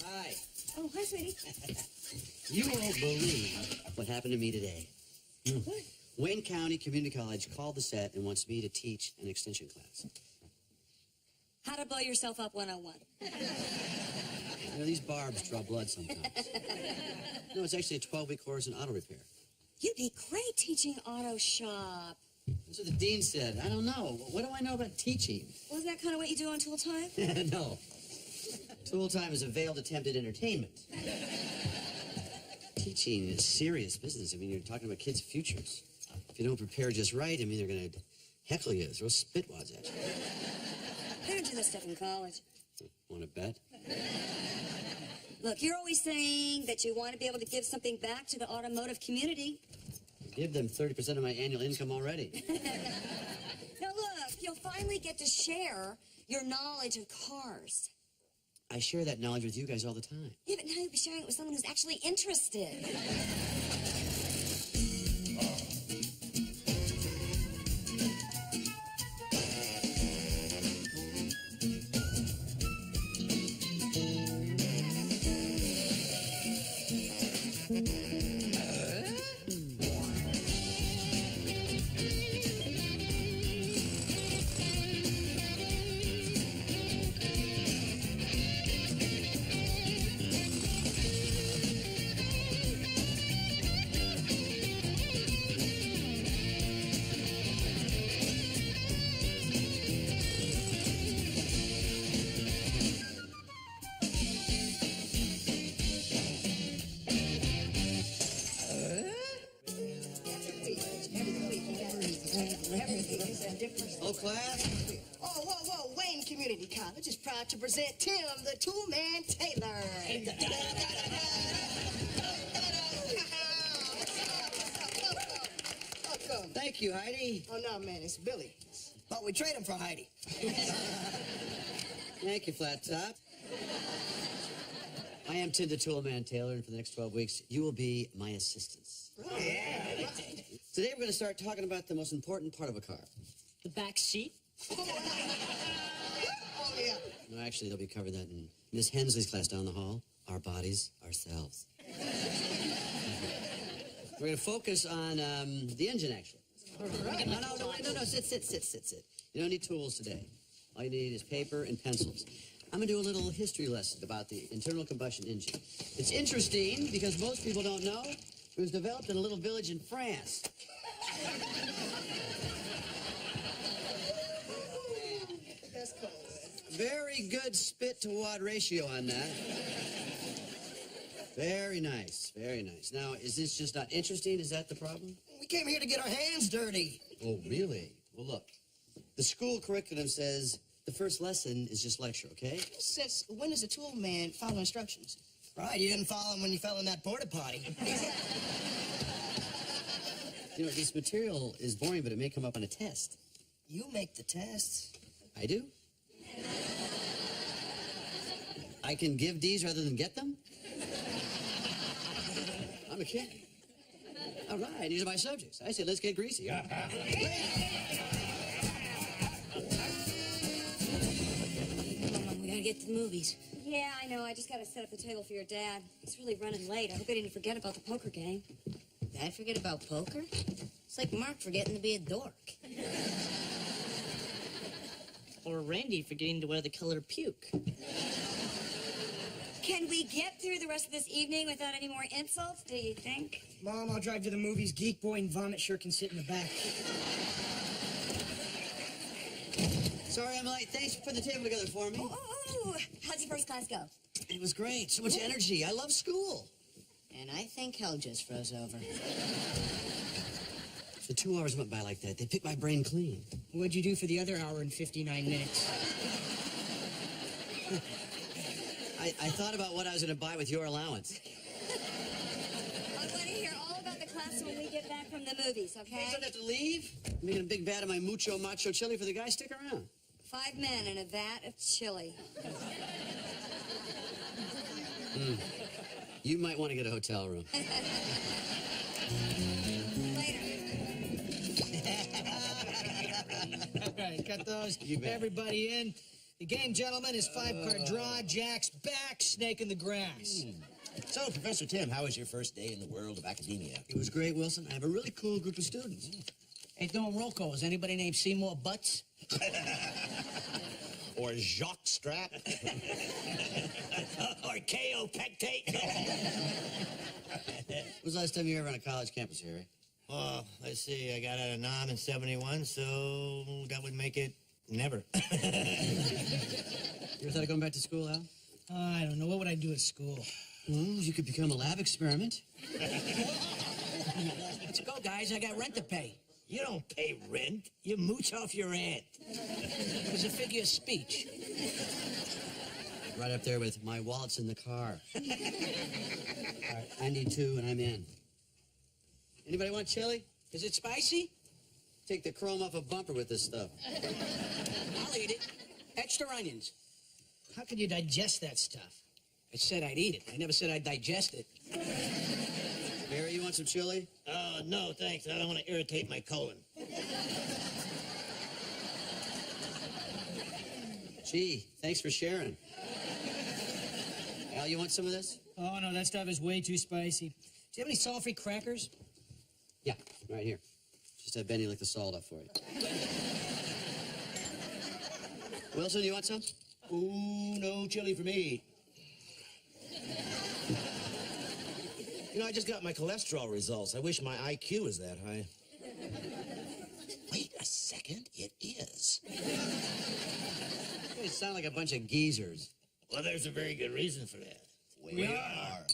Hi. Oh, hi, sweetie. You won't believe what happened to me today. What? Wayne County Community College called the set and wants me to teach an extension class. How to blow yourself up 101. You know, these barbs draw blood sometimes. No, it's actually a 12-week course in auto repair. You'd be great teaching auto shop. That's what the dean said. I don't know. What do I know about teaching? Wasn't that kind of what you do on tool time? No. Tool time is a veiled attempt at entertainment. Teaching is serious business. I mean, you're talking about kids' futures. If you don't prepare just right, I mean, they're going to heckle you, throw spitwads at you. I don't do that stuff in college. Want to bet? Look, you're always saying that you want to be able to give something back to the automotive community. Give them 30% of my annual income already. Now, look, you'll finally get to share your knowledge of cars. I share that knowledge with you guys all the time. Yeah, but now you'll be sharing it with someone who's actually interested. Hello, class. Oh, whoa, Wayne Community College is proud to present Tim, the Toolman Taylor. Welcome. Thank you, Heidi. Oh, no, man, it's Billy. But we trade him for Heidi. Thank you, Flat Top. I am Tim the Toolman Taylor, and for the next 12 weeks, you will be my assistants. Oh, yeah. Today, we're going to start talking about the most important part of a car. The back seat? Oh, yeah. No, actually, they'll be covering that in Miss Hensley's class down the hall. Our bodies, ourselves. We're going to focus on the engine, actually. No, sit. You don't need tools today. All you need is paper and pencils. I'm going to do a little history lesson about the internal combustion engine. It's interesting because most people don't know it was developed in a little village in France. That's cool. Very good spit-to-watt ratio on that. Very nice, very nice. Now, is this just not interesting? Is that the problem? We came here to get our hands dirty. Oh, really? Well, look, the school curriculum says the first lesson is just lecture, okay? It says, when does a tool man follow instructions? Right, you didn't follow them when you fell in that porta potty. You know, this material is boring, but it may come up on a test. You make the tests. I do? I can give D's rather than get them? I'm a kid. All right, these are my subjects. I say, let's get greasy. Mom, we gotta get to the movies. Yeah, I know. I just gotta set up the table for your dad. He's really running late. I hope I didn't forget about the poker game. Did I forget about poker? It's like Mark forgetting to be a dork. Or Randy forgetting to wear the color puke. Can we get through the rest of this evening without any more insults, do you think? Mom, I'll drive to the movies. Geek Boy and Vomit sure can sit in the back. Sorry I'm late. Thanks for putting the table together for me. Ooh, how'd your first class go? It was great. So much energy. I love school. And I think hell just froze over. The 2 hours went by like that. They picked my brain clean. What'd you do for the other hour and 59 minutes? I thought about what I was going to buy with your allowance. I want to hear all about the class when we get back from the movies, okay? You don't have to leave. I'm making a big vat of my mucho macho chili for the guys. Stick around. 5 men in a vat of chili. You might want to get a hotel room. Later. All right, got those. You bet. Everybody in. The game, gentlemen, is 5-card draw, jacks, back, snake in the grass. So, Professor Tim, how was your first day in the world of academia? It was great, Wilson. I have a really cool group of students. Hey, doing roll call. Is anybody named Seymour Butts? Or Jacques Strat? Or K.O. Pectate? When was the last time you were ever on a college campus, Harry? Well, let's see, I got out of Nam in 71, so that would make it never. You ever thought of going back to school, Al? I don't know. What would I do at school? Well, you could become a lab experiment. Let's go, guys. I got rent to pay. You don't pay rent. You mooch off your aunt. It was a figure of speech. Right up there with my wallet's in the car. All right, I need two, and I'm in. Anybody want chili? Is it spicy? Take the chrome off a bumper with this stuff. I'll eat it. Extra onions. How could you digest that stuff? I said I'd eat it. I never said I'd digest it. Barry, you want some chili? No, thanks. I don't want to irritate my colon. Gee, thanks for sharing. Al, you want some of this? Oh, no, that stuff is way too spicy. Do you have any salt-free crackers? Yeah, right here. Just have Benny lick the salt up for you. Wilson, you want some? Ooh, no chili for me. You know, I just got my cholesterol results. I wish my IQ was that high. Wait a second, it is. You guys sound like a bunch of geezers. Well, there's a very good reason for that. We are.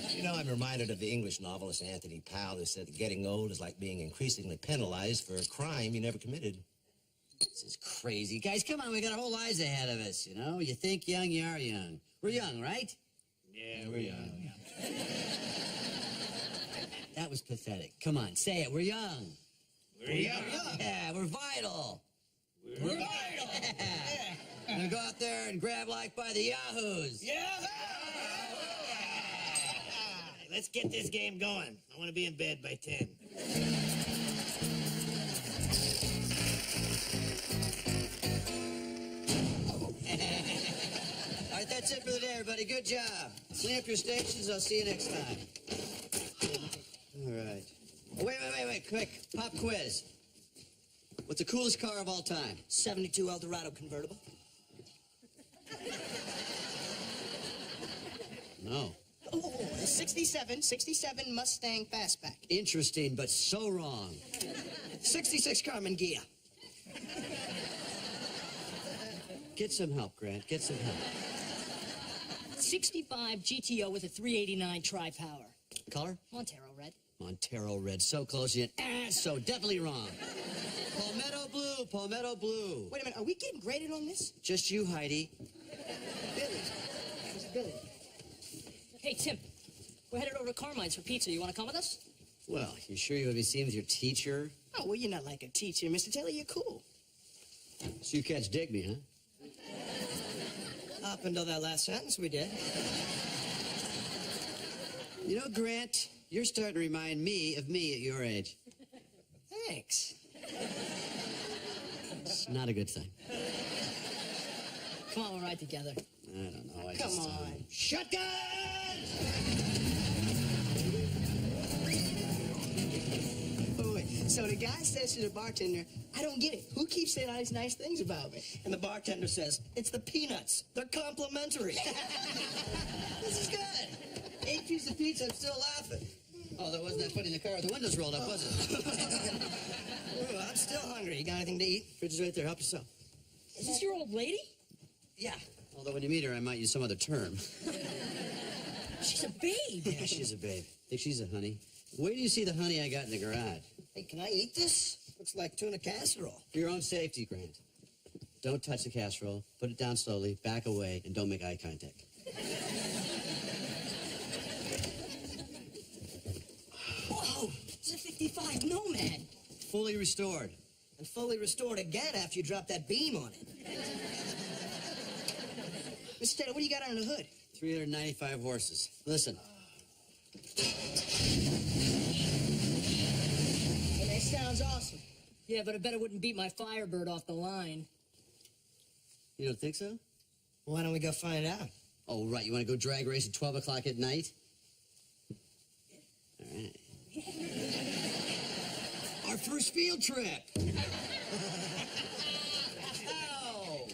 You know, I'm reminded of the English novelist Anthony Powell, who said that getting old is like being increasingly penalized for a crime you never committed. This is crazy. Guys, come on, we got our whole lives ahead of us, you know? You think young, you are young. We're young, right? Yeah, we're young. That was pathetic. Come on, say it. We're young. We're young. Yeah, we're vital. We're vital. Yeah. I'm gonna go out there and grab like by the yahoos. Yeah! Let's get this game going. I want to be in bed by 10. All right, that's it for the day, everybody. Good job. Clean up your stations. I'll see you next time. All right. Oh, wait. Quick. Pop quiz. What's the coolest car of all time? 72 Eldorado convertible. No. Oh, 67 Mustang Fastback. Interesting, but so wrong. 66 Carmen Ghia. Get some help, Grant. Get some help. 65 GTO with a 389 tri-power. Color? Montero red. Montero red. So close yet. So definitely wrong. Palmetto blue. Wait a minute, are we getting graded on this? Just you, Heidi. Billy. It's Billy. Hey, Tim, we're headed over to Carmine's for pizza. You want to come with us? Well, you sure you would be seen with your teacher? Oh, well, you're not like a teacher, Mr. Taylor. You're cool. So you cats dig me, huh? Up until that last sentence, we did. You know, Grant, you're starting to remind me of me at your age. Thanks. It's not a good thing. Come on, we'll ride together. I don't know. Come on. Shotgun! Oh, wait. So the guy says to the bartender, I don't get it. Who keeps saying all these nice things about me? And the bartender says, it's the peanuts. They're complimentary. This is good. 8 pieces of pizza, I'm still laughing. Oh, that wasn't that funny in the car with the windows rolled up, was it? Ooh, I'm still hungry. You got anything to eat? Fridge is right there. Help yourself. Is this your old lady? Yeah. Although when you meet her, I might use some other term. She's a babe. Yeah, she's a babe. Think she's a honey. Wait till you see the honey I got in the garage. Hey, can I eat this? Looks like tuna casserole. For your own safety, Grant. Don't touch the casserole. Put it down slowly, back away, and don't make eye contact. Whoa, it's a 55 Nomad. Fully restored. And fully restored again after you drop that beam on it. Mr. Taylor, what do you got under the hood? 395 horses. Listen. Well, that sounds awesome. Yeah, but I bet it wouldn't beat my Firebird off the line. You don't think so? Why don't we go find out? Oh, right. You want to go drag race at 12 o'clock at night? All right. Our first field trip. Oh.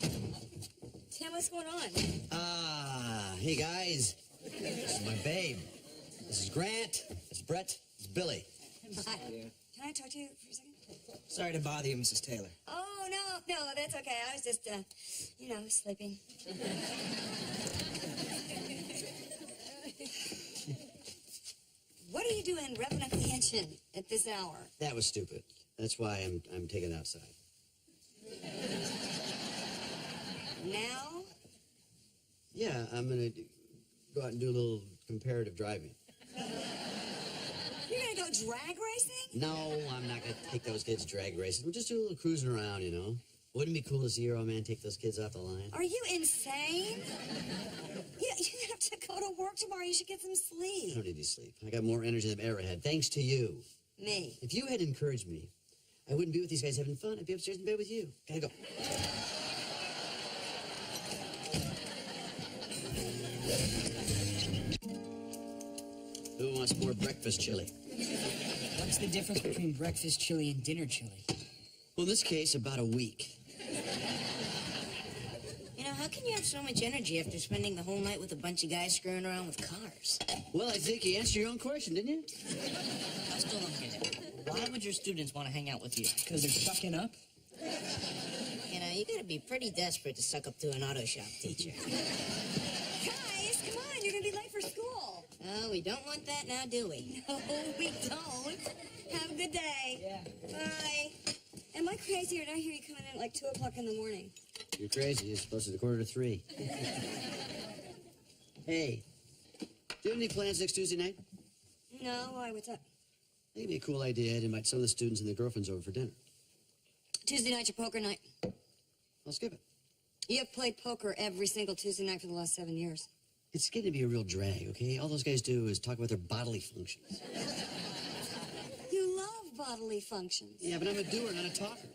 Tim, what's going on? Hey, guys. This is my babe. This is Grant. This is Brett. This is Billy. Hi. Can I talk to you for a second? Sorry to bother you, Mrs. Taylor. Oh, no, that's okay. I was just, sleeping. What are you doing revving up the engine at this hour? That was stupid. That's why I'm taking it outside. Now? Yeah, I'm going to go out and do a little comparative driving. You're gonna go drag racing? No, I'm not going to take those kids drag racing. We'll just do a little cruising around, you know. Wouldn't it be cool to see your old man take those kids off the line? Are you insane? You have to go to work tomorrow. You should get some I sleep. don't need any sleep. I got more energy than I've ever had, thanks to you. Me? If you had encouraged me, I wouldn't be with these guys having fun. I'd be upstairs in bed with you. Gotta go. Who wants more breakfast chili? What's the difference between breakfast chili and dinner chili? Well, in this case, about a week. You know, how can you have so much energy after spending the whole night with a bunch of guys screwing around with cars? Well, I think you answered your own question, didn't you? I still don't get it. Why would your students want to hang out with you? Because they're sucking up? You know, you gotta be pretty desperate to suck up to an auto shop teacher. Guys, come on. You're gonna be late for school. Oh, we don't want that now, do we? No, we don't. Have a good day. Yeah. Bye. Am I crazy or did I hear you coming in at like 2 o'clock in the morning? You're crazy. You're supposed to be 2:45. Hey, do you have any plans next Tuesday night? No, why? What's up? I think it'd be a cool idea to invite some of the students and their girlfriends over for dinner. Tuesday night's your poker night. I'll skip it. You have played poker every single Tuesday night for the last 7 years. It's getting to be a real drag, okay? All those guys do is talk about their bodily functions. You love bodily functions. Yeah, but I'm a doer, not a talker.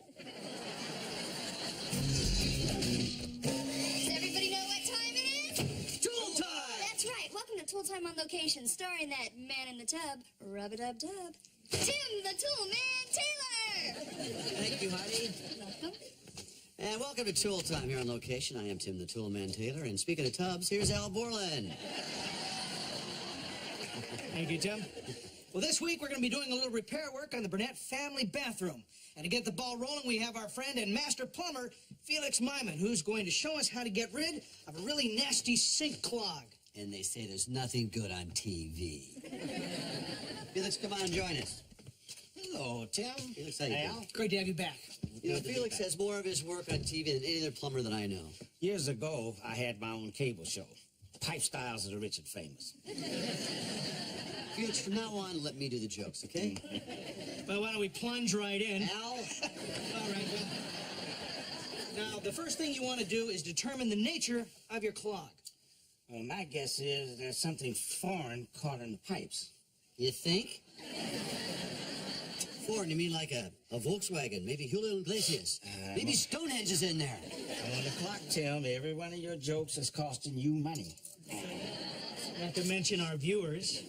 Does everybody know what time it is? Tool time! That's right. Welcome to Tool Time on Location, starring that man in the tub, Rub-a-dub-dub, Tim the Tool Man Taylor. Thank you, Heidi. Welcome. And welcome to Tool Time here on location. I am Tim the Tool Man Taylor, and speaking of tubs, here's Al Borland. Thank you, Tim. Well, this week we're going to be doing a little repair work on the Burnett family bathroom. And to get the ball rolling, we have our friend and master plumber, Felix Myman, who's going to show us how to get rid of a really nasty sink clog. And they say there's nothing good on TV. Felix, come on and join us. Hello, Tim. Felix, how you doing? Great to have you back. You know, Felix has more of his work on TV than any other plumber that I know. Years ago, I had my own cable show, Pipe Styles of the Rich and Famous. Felix, from now on, let me do the jokes, okay? Well, why don't we plunge right in? Al? All right, well. Now, the first thing you want to do is determine the nature of your clog. Well, my guess is there's something foreign caught in the pipes. You think? Foreign, you mean like a Volkswagen, maybe Julio Iglesias. Maybe Stonehenge is in there. On the clock, Tim, every one of your jokes is costing you money. Not to mention our viewers.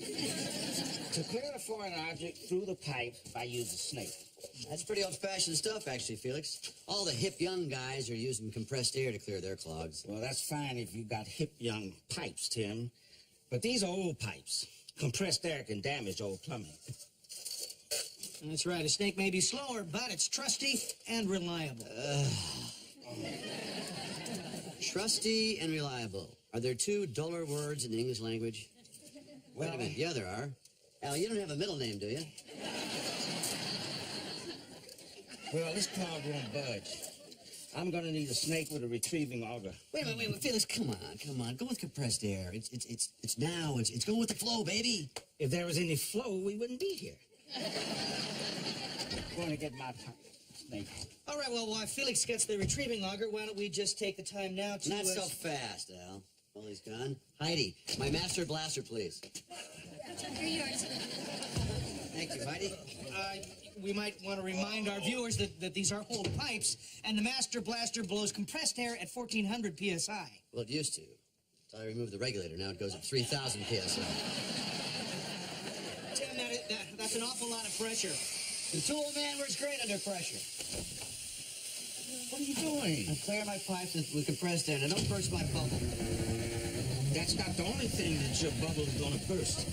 To clear a foreign object through the pipe, I use a snake. That's pretty old-fashioned stuff, actually, Felix. All the hip young guys are using compressed air to clear their clogs. Well, that's fine if you got hip young pipes, Tim. But these are old pipes. Compressed air can damage old plumbing. That's right. A snake may be slower, but it's trusty and reliable. Trusty and reliable. Are there two duller words in the English language? Wait a minute. Yeah, there are. Al, you don't have a middle name, do you? Well, this clog won't budge. I'm gonna need a snake with a retrieving auger. Wait, Felix, come on. Go with compressed air. It's now. It's going with the flow, baby. If there was any flow, we wouldn't be here. I'm going to get my snake. All right, well, while Felix gets the retrieving auger, why don't we just take the time now to... Not so fast, Al. Well, he's gone. Heidi, my master blaster, please. Here yours. Thank you, Heidi. We might want to remind our viewers that these are old pipes, and the Master Blaster blows compressed air at 1,400 psi. Well, it used to. So I removed the regulator. Now it goes at 3,000 psi. Tim, that's an awful lot of pressure. The tool man works great under pressure. What are you doing? I'm clearing my pipes with compressed air. Now don't burst my bubble. That's not the only thing that your bubble is gonna burst.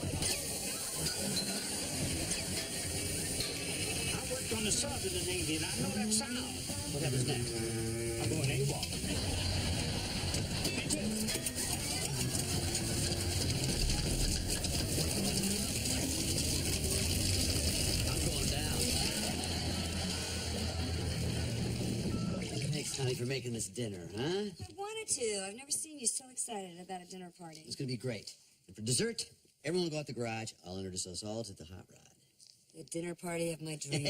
I worked on the sub in the Navy, and I know that sound. What happens next? I'm going AWOL. I'm going down. Thanks, honey, for making this dinner, huh? I wanted to. I've never seen you so excited about a dinner party. It's going to be great. And for dessert, everyone will go out the garage. I'll introduce us all to the hot rod. The dinner party of my dreams.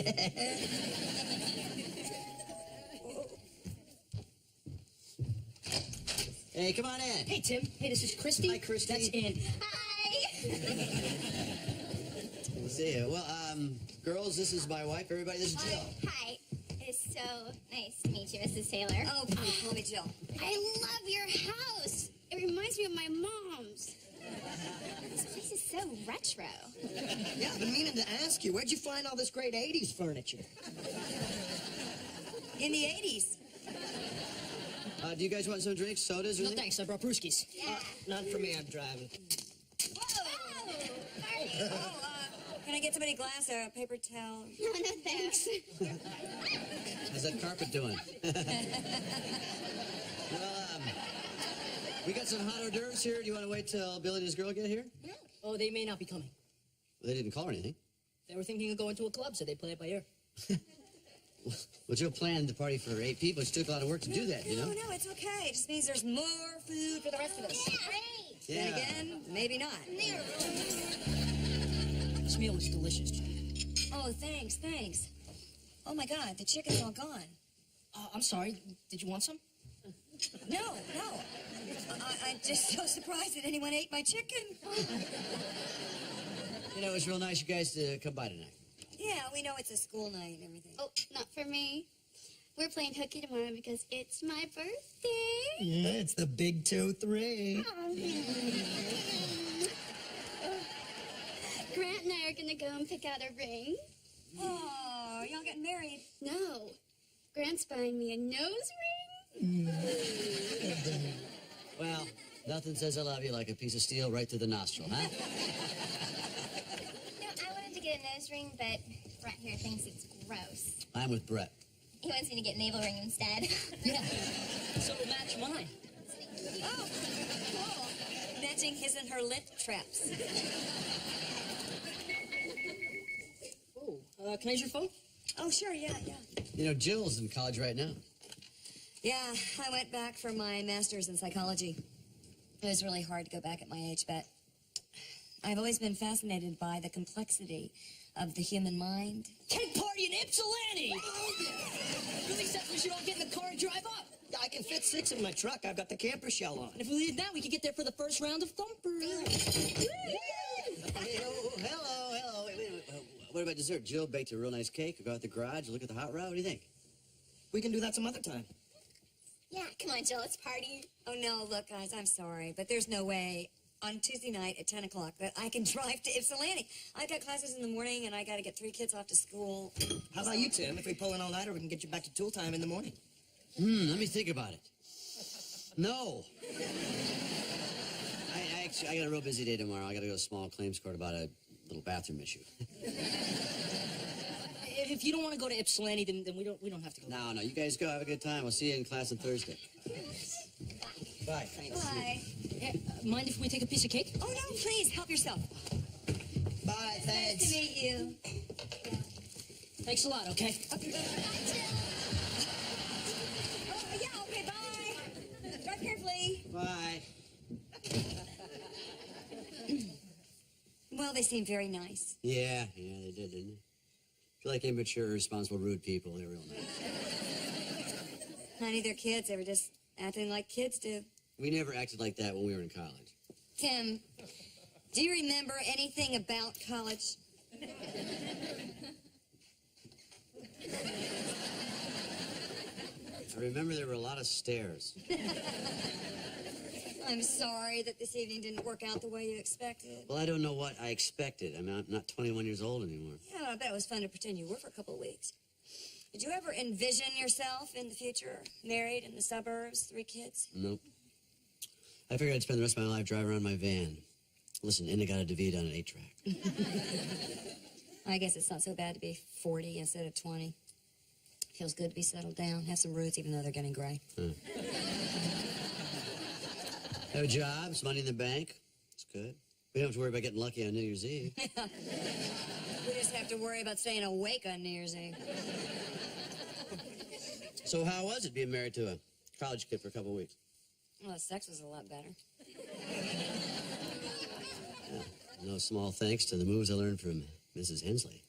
Hey, come on in. Hey, Tim. Hey, this is Christy. Hi, Christy. That's in. Hi. We'll see you. Well, girls, this is my wife. Everybody, this is Jill. Hi. It's so nice to meet you, Mrs. Taylor. Oh, please, call me Jill. I love your house. It reminds me of my mom's. This place is so retro. Yeah, I've been meaning to ask you, where'd you find all this great 80s furniture? In the 80s. Do you guys want some drinks, sodas, or No, anything? thanks. I brought brewskis. Yeah. None for me, I'm driving. Whoa. Sorry. Can I get somebody a glass or a paper towel? No, thanks. How's that carpet doing? Well, we got some hot hors d'oeuvres here. Do you want to wait till Billy and his girl get here? Oh, they may not be coming. Well, they didn't call or anything. They were thinking of going to a club, so they play it by ear. Well, Jill planned the party for 8 people. It took a lot of work to do that, you know? No, it's okay. It just means there's more food for the rest of us. Great. Then again, maybe not. This meal is delicious, Jim. Oh, thanks. Oh, my God, the chicken's all gone. I'm sorry. Did you want some? No. I'm just so surprised that anyone ate my chicken. You know, it was real nice you guys to come by tonight. Yeah, we know it's a school night and everything. Oh, not for me. We're playing hooky tomorrow because it's my birthday. Yeah, it's the big 2-3. Grant and I are gonna go and pick out a ring. Oh, y'all getting married? No, Grant's buying me a nose ring. Well, nothing says I love you like a piece of steel right through the nostril, huh? No, I wanted to get a nose ring, but Brett here thinks it's gross. I'm with Brett. He wants me to get a navel ring instead. Yeah. So it'll match mine. Oh, cool. Matching his and her lip traps. Oh, can I use your phone? Oh, sure, yeah. You know, Jill's in college right now. Yeah, I went back for my master's in psychology. It was really hard to go back at my age, but I've always been fascinated by the complexity of the human mind. Keg party in Ypsilanti! Billy says we should all get in the car and drive up. I can fit 6 in my truck. I've got the camper shell on. And if we did that, we could get there for the first round of Thumper. Hey, hello. Wait. What about dessert? Jill baked a real nice cake. We'll go out the garage, look at the hot rod. What do you think? We can do that some other time. Yeah, come on, Jill, let's party. Oh, no, look, guys, I'm sorry, but there's no way on Tuesday night at 10 o'clock that I can drive to Ypsilanti. I've got classes in the morning, and I got to get 3 kids off to school. How about you, Tim? If we pull an all-nighter, we can get you back to tool time in the morning. Let me think about it. No. I got a real busy day tomorrow. I got to go to small claims court about a little bathroom issue. If you don't want to go to Ypsilanti, then we don't have to go. No, you guys go. Have a good time. I'll see you in class on Thursday. Bye. Thanks. Bye. Yeah, mind if we take a piece of cake? Oh, no, please, help yourself. Bye, Nice thanks. to meet you. Thanks a lot, okay? Oh, yeah, okay, bye. Drive carefully. Bye. Well, they seem very nice. Yeah, they did, didn't they? I feel like immature, irresponsible, rude people. They're real nice. Honey, they're kids. They were just acting like kids do. We never acted like that when we were in college. Tim, do you remember anything about college? I remember there were a lot of stairs. I'm sorry that this evening didn't work out the way you expected. Well, I don't know what I expected. I mean, I'm not 21 years old anymore. Yeah, I bet it was fun to pretend you were for a couple of weeks. Did you ever envision yourself in the future, married in the suburbs, 3 kids? Nope. I figured I'd spend the rest of my life driving around my van. Listen, Indigata DeVita on an 8-track. I guess it's not so bad to be 40 instead of 20. Feels good to be settled down, have some roots, even though they're getting gray. Have a job, some money in the bank. It's good. We don't have to worry about getting lucky on New Year's Eve. We just have to worry about staying awake on New Year's Eve. So how was it being married to a college kid for a couple of weeks? Well, the sex was a lot better. Yeah, no small thanks to the moves I learned from Mrs. Hensley.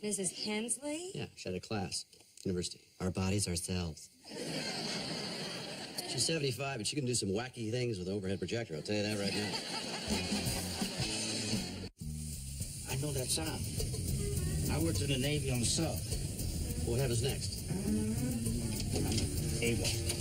Mrs. Hensley? Yeah, she had a class. University. Our bodies, ourselves. She's 75, but she can do some wacky things with an overhead projector. I'll tell you that right now. I know that sound. I worked in the Navy on the sub. What happens next? AWOL.